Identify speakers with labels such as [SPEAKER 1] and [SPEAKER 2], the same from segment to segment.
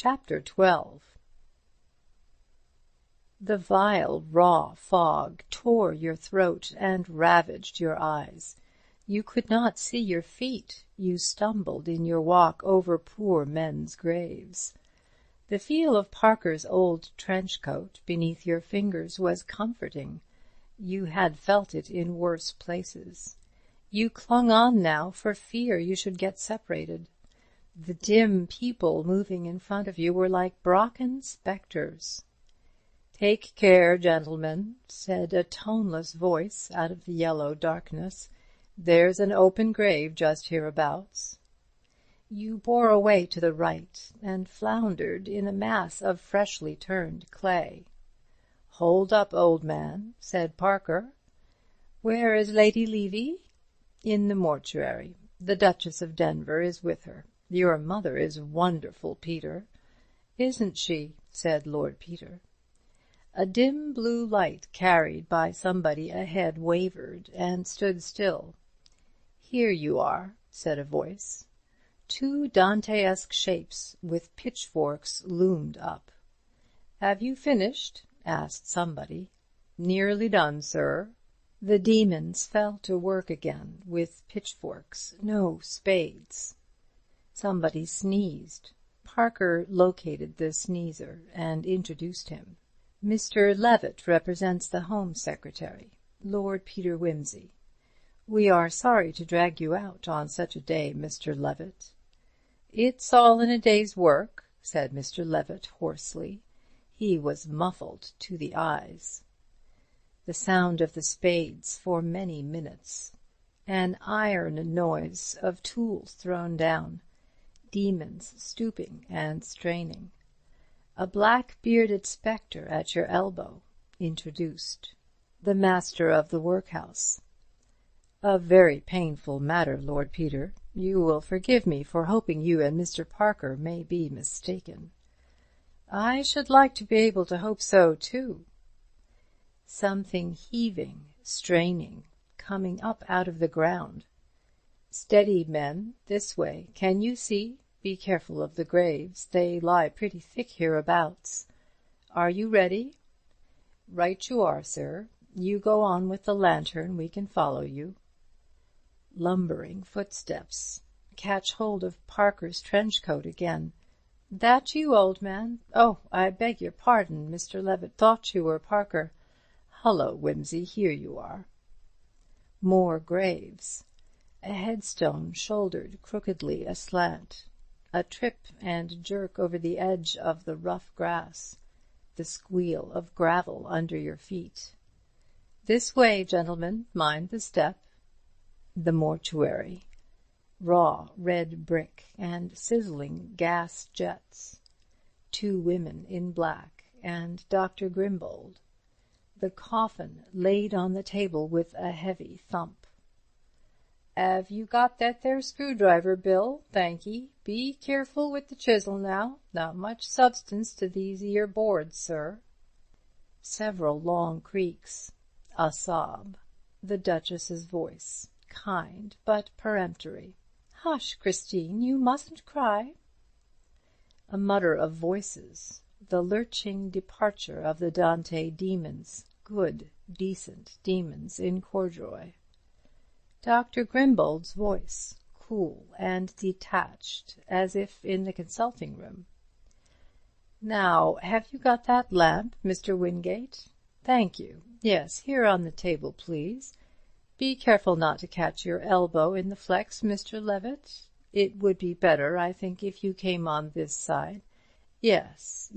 [SPEAKER 1] Chapter 12. The vile, raw fog tore your throat and ravaged your eyes. You could not see your feet. You stumbled in your walk over poor men's graves. The feel of Parker's old trench coat beneath your fingers was comforting. You had felt it in worse places. You clung on now for fear you should get separated. The dim people moving in front of you were like Brocken spectres. "Take care, gentlemen," said a toneless voice out of the yellow darkness. "There's an open grave just hereabouts." You bore away to the right and floundered in a mass of freshly turned clay. "Hold up, old man," said Parker. "Where is Lady Levy?" "In the mortuary. The Duchess of Denver is with her. Your mother is wonderful, Peter." "Isn't she?" said Lord Peter. A dim blue light carried by somebody ahead wavered and stood still. "Here you are," said a voice. Two Dantesque shapes with pitchforks loomed up. "Have you finished?" asked somebody. "Nearly done, sir." The demons fell to work again with pitchforks, no spades. Somebody sneezed. Parker located the sneezer and introduced him. "Mr. Levitt represents the Home Secretary, Lord Peter Wimsey. We are sorry to drag you out on such a day, Mr. Levitt." "It's all in a day's work," said Mr. Levitt hoarsely. He was muffled to the eyes. The sound of the spades for many minutes. An iron noise of tools thrown down. Demons stooping and straining. A black-bearded spectre at your elbow, introduced. The master of the workhouse. "A very painful matter, Lord Peter. You will forgive me for hoping you and Mr. Parker may be mistaken." "I should like to be able to hope so, too." Something heaving, straining, coming up out of the ground. "Steady, men. This way. Can you see? Be careful of the graves. They lie pretty thick hereabouts. Are you ready?" "Right you are, sir. You go on with the lantern. We can follow you." Lumbering footsteps. Catch hold of Parker's trench coat again. "That you, old man? Oh, I beg your pardon, Mr. Levitt. Thought you were Parker. Hullo, Wimsey, here you are." More graves. A headstone shouldered crookedly aslant. A trip and jerk over the edge of the rough grass. The squeal of gravel under your feet. "This way, gentlemen. Mind the step." The mortuary. Raw red brick and sizzling gas jets. Two women in black and Dr. Grimbold. The coffin laid on the table with a heavy thump. "'Ave you got that there screwdriver, Bill? Thank'ee. Be careful with the chisel now. Not much substance to these 'ere boards, sir." Several long creaks. A sob. The Duchess's voice, kind but peremptory. "Hush, Christine, you mustn't cry." A mutter of voices. The lurching departure of the Dante demons, good, decent demons in corduroy. Dr. Grimbold's voice, cool and detached, as if in the consulting room. "Now, have you got that lamp, Mr. Wingate? Thank you. Yes, here on the table, please. Be careful not to catch your elbow in the flex, Mr. Levitt. It would be better, I think, if you came on this side. Yes,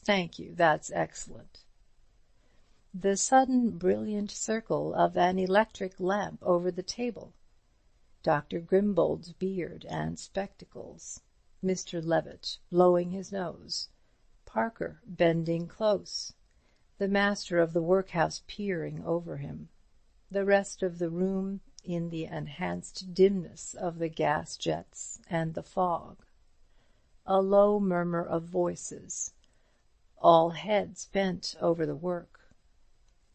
[SPEAKER 1] thank you. That's excellent." The sudden brilliant circle of an electric lamp over the table. Dr. Grimbold's beard and spectacles. Mr. Levitt blowing his nose. Parker bending close. The master of the workhouse peering over him. The rest of the room in the enhanced dimness of the gas jets and the fog. A low murmur of voices. All heads bent over the work.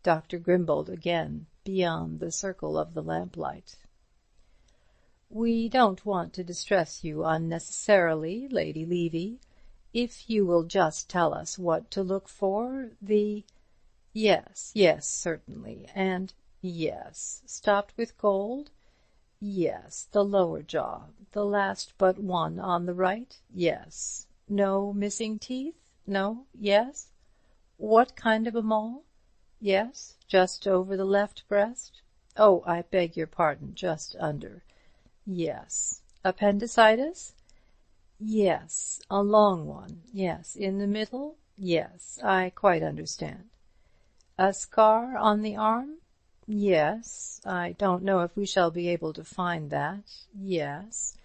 [SPEAKER 1] Dr. Grimbold again, beyond the circle of the lamplight. "We don't want to distress you unnecessarily, Lady Levy. If you will just tell us what to look for, Yes, yes, certainly. And yes, stopped with gold? Yes, the lower jaw, the last but one on the right? Yes. No missing teeth? No? Yes? What kind of a mole? Yes, just over the left breast? Oh, I beg your pardon, just under. Yes. Appendicitis? Yes, a long one. Yes, in the middle? Yes, I quite understand. A scar on the arm? Yes. I don't know if we shall be able to find that. Yes.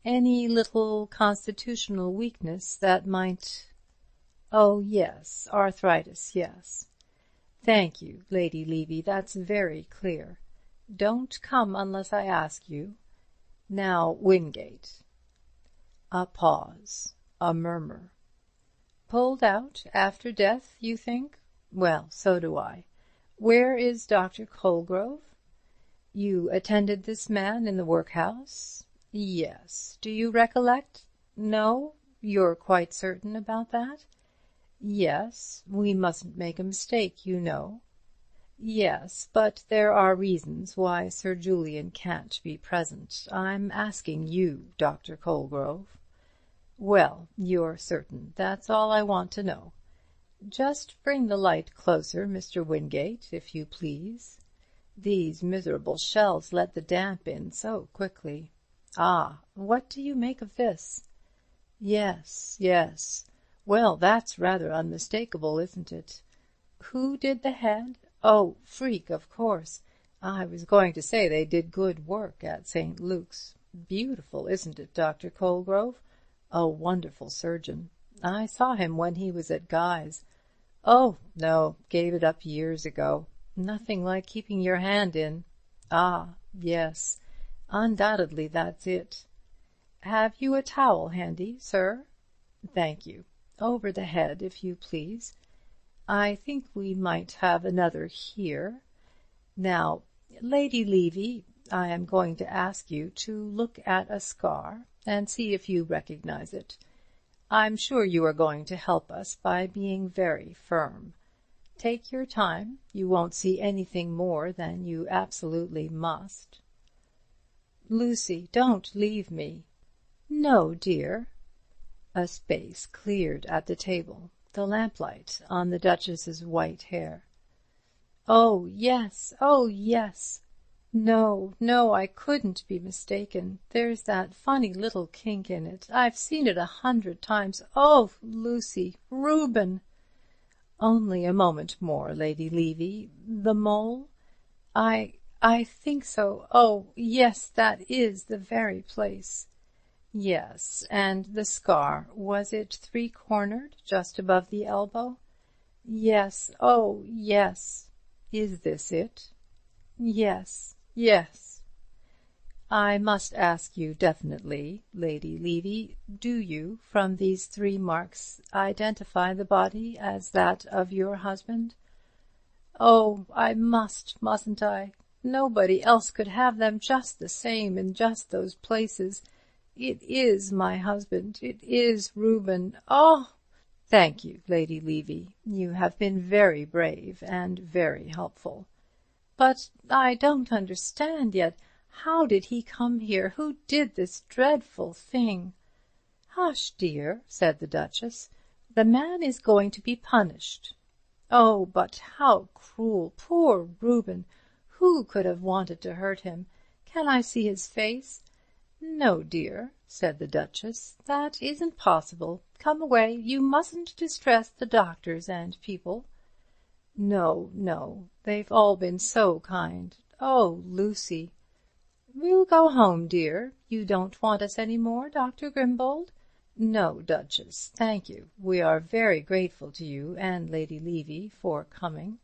[SPEAKER 1] Any little constitutional weakness that might... Oh, yes, arthritis, yes. Thank you, Lady Levy, that's very clear. Don't come unless I ask you. Now, Wingate. A pause. A murmur. Pulled out after death, you think? Well, so do I. Where is Dr. Colgrove? You attended this man in the workhouse? Yes. Do you recollect? No? You're quite certain about that? Yes. We mustn't make a mistake, you know. Yes, but there are reasons why Sir Julian can't be present. I'm asking you, Dr. Colgrove. Well, you're certain. That's all I want to know. Just bring the light closer, Mr. Wingate, if you please. These miserable shells let the damp in so quickly. Ah, what do you make of this? Yes, yes. Well, that's rather unmistakable, isn't it? Who did the head? Oh, Freak, of course. I was going to say they did good work at St. Luke's. Beautiful, isn't it, Dr. Colgrove? A wonderful surgeon. I saw him when he was at Guy's. Oh, no, gave it up years ago. Nothing like keeping your hand in. Ah, yes, undoubtedly that's it. Have you a towel handy, sir? Thank you. Over the head, if you please. I think we might have another here. Now, Lady Levy, I am going to ask you to look at a scar and see if you recognize it. I'm sure you are going to help us by being very firm. Take your time. You won't see anything more than you absolutely must. Lucy, don't leave me. No, dear. A space cleared at the table, the lamplight on the Duchess's white hair. Oh, yes, oh, yes. No, no, I couldn't be mistaken. There's that funny little kink in it. I've seen it 100 times. Oh, Lucy, Reuben! Only a moment more, Lady Levy. The mole? I think so. Oh, yes, that is the very place. Yes, and the scar, was it 3-cornered, just above the elbow? Yes, oh, yes. Is this it? Yes, yes. I must ask you definitely, Lady Levy, do you, from these 3 marks, identify the body as that of your husband? Oh, I mustn't I? Nobody else could have them just the same in just those places. It is my husband. It is Reuben. Oh! Thank you, Lady Levy. You have been very brave and very helpful. But I don't understand yet. How did he come here? Who did this dreadful thing? Hush, dear, said the Duchess. The man is going to be punished. Oh, but how cruel! Poor Reuben! Who could have wanted to hurt him? Can I see his face? No, dear, said the Duchess. That isn't possible. Come away. You mustn't distress the doctors and people. No, no. They've all been so kind. Oh, Lucy! We'll go home, dear. You don't want us any more, Dr. Grimbold? No, Duchess, thank you. We are very grateful to you and Lady Levy for coming.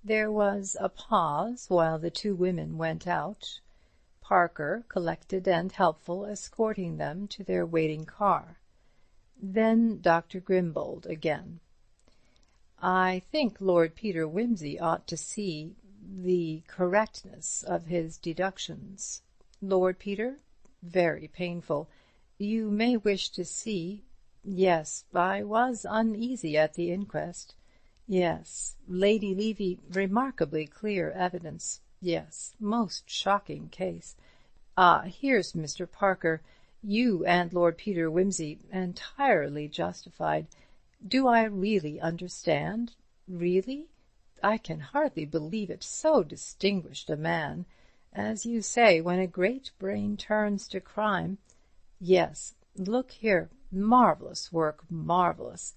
[SPEAKER 1] There was a pause while the 2 women went out. Parker, collected and helpful, escorting them to their waiting car. Then Dr. Grimbold again. I think Lord Peter Wimsey ought to see the correctness of his deductions. Lord Peter? Very painful. You may wish to see... Yes, I was uneasy at the inquest. Yes, Lady Levy, remarkably clear evidence. Yes, most shocking case. Ah, here's Mr. Parker. You and Lord Peter Wimsey entirely justified. Do I really understand? Really? I can hardly believe it. So distinguished a man. As you say, when a great brain turns to crime. Yes, look here. Marvellous work, marvellous.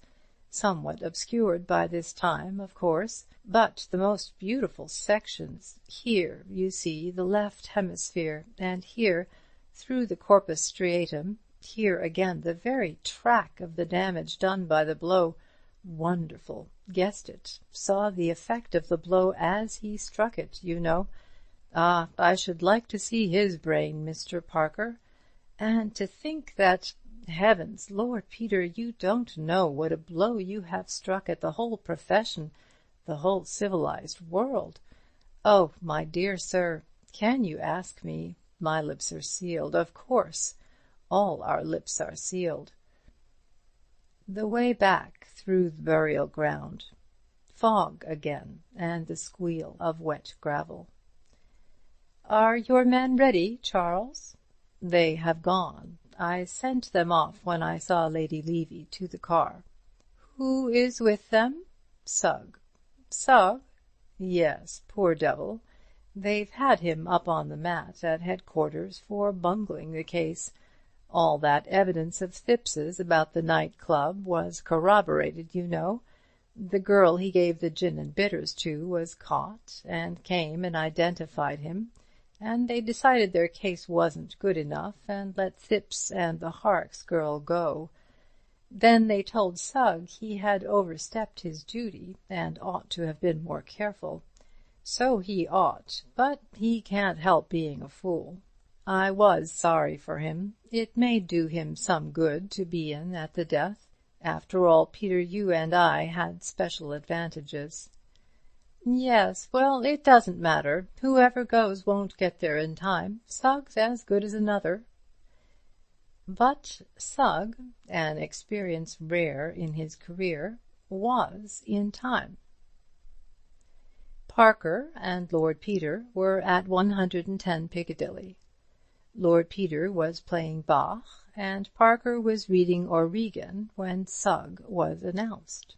[SPEAKER 1] Somewhat obscured by this time, of course, but the most beautiful sections. Here, you see, the left hemisphere, and here, through the corpus striatum, here again the very track of the damage done by the blow. Wonderful. Guessed it. Saw the effect of the blow as he struck it, you know. Ah, I should like to see his brain, Mr. Parker. And to think that... Heavens, Lord Peter, you don't know what a blow you have struck at the whole profession, the whole civilized world. Oh, my dear sir, can you ask me? My lips are sealed, of course. All our lips are sealed. The way back through the burial ground. Fog again, and the squeal of wet gravel. Are your men ready, Charles? They have gone. I sent them off when I saw Lady Levy to the car. Who is with them? Sugg. Sugg? Yes, poor devil. They've had him up on the mat at headquarters for bungling the case. All that evidence of Thipps's about the night club was corroborated, you know. The girl he gave the gin and bitters to was caught, and came and identified him, and they decided their case wasn't good enough and let Thipps and the Harks girl go. Then they told Sugg he had overstepped his duty and ought to have been more careful. So he ought, but he can't help being a fool. I was sorry for him. It may do him some good to be in at the death. After all, Peter, you and I had special advantages. Yes, well, it doesn't matter. Whoever goes won't get there in time. Sugg's as good as another. But Sugg, an experience rare in his career, was in time. Parker and Lord Peter were at 110 Piccadilly. Lord Peter was playing Bach, and Parker was reading Origen when Sugg was announced.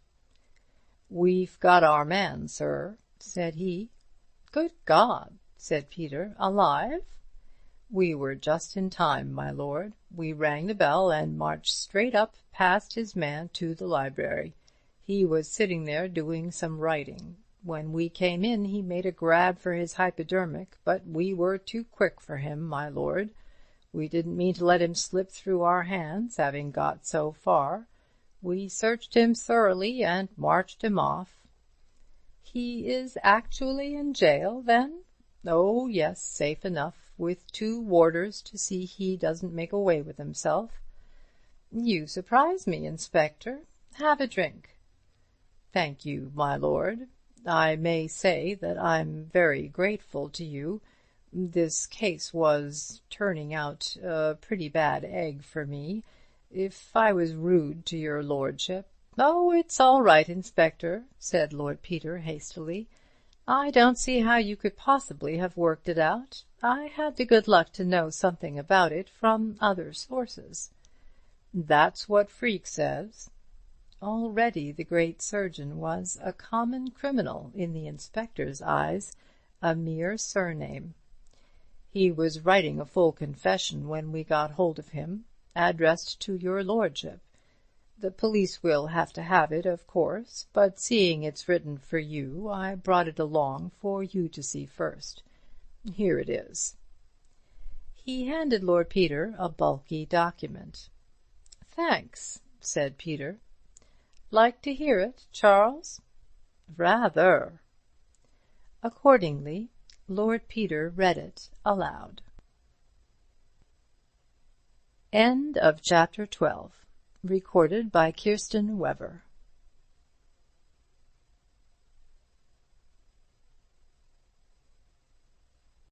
[SPEAKER 1] "We've got our man, sir," said he. "Good God!" said Peter. "Alive?" "We were just in time, my lord. We rang the bell and marched straight up past his man to the library. He was sitting there doing some writing. When we came in he made a grab for his hypodermic, but we were too quick for him, my lord. We didn't mean to let him slip through our hands, having got so far. We searched him thoroughly and marched him off." "He is actually in jail, then?" "Oh, yes, safe enough, with 2 warders to see he doesn't make away with himself." "You surprise me, Inspector. Have a drink." "Thank you, my lord. I may say that I'm very grateful to you. This case was turning out a pretty bad egg for me. If I was rude to your lordship—" "Oh, it's all right, Inspector," said Lord Peter hastily. "I don't see how you could possibly have worked it out. I had the good luck to know something about it from other sources." "That's what Freke says." Already the great surgeon was a common criminal in the inspector's eyes, a mere surname. "He was writing a full confession when we got hold of him, addressed to your lordship. The police will have to have it, of course, but seeing it's written for you, I brought it along for you to see first. Here it is." He handed Lord Peter a bulky document. "Thanks," said Peter. "Like to hear it, Charles?" "Rather." Accordingly, Lord Peter read it aloud. End of Chapter 12. Recorded by Kirsten Weber.